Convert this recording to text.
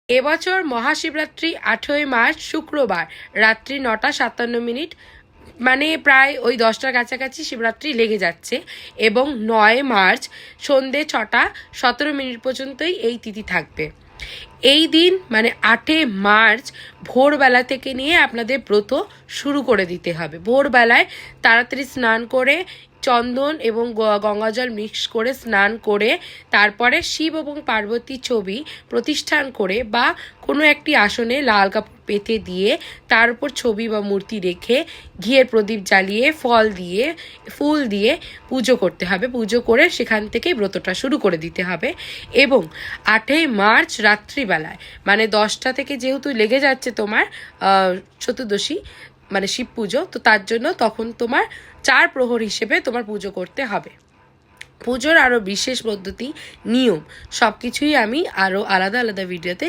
এবছর মহাশিবরাত্রি 8ই মার্চ শুক্রবার রাত্রি 9:57, মানে প্রায় ওই 10টার কাছাকাছি শিবরাত্রি লেগে যাচ্ছে, এবং 9 মার্চ সন্ধে 6:17 পর্যন্তই এই তিথি থাকবে। এই দিন মানে 8 মার্চ ভোরবেলা থেকে নিয়ে আপনাদের ব্রত শুরু করে দিতে হবে। ভোরবেলায় তাড়াতাড়ি স্নান করে চন্দন এবং গঙ্গাজল মিক্স করে স্নান করে তারপরে শিব এবং পার্বতী ছবি প্রতিষ্ঠান করে বা কোনো একটি আসনে লাল কাপড় পেতে দিয়ে তার উপর ছবি বা মূর্তি রেখে ঘিয়ের প্রদীপ জ্বালিয়ে ফুল দিয়ে পুজো করতে হবে। পুজো করে সেখান থেকেই ব্রতটা শুরু করে দিতে হবে। এবং 8 মার্চ রাত্রিবেলায় মানে 10টা থেকে যেহেতু লেগে যাচ্ছে তোমার চতুর্দশী মানে শিব পুজো, তো তার জন্য তখন তোমার 4 প্রহর হিসেবে তোমার পুজো করতে হবে। পুজোর আরও বিশেষ পদ্ধতি, নিয়ম সব কিছুই আমি আরও আলাদা আলাদা ভিডিওতে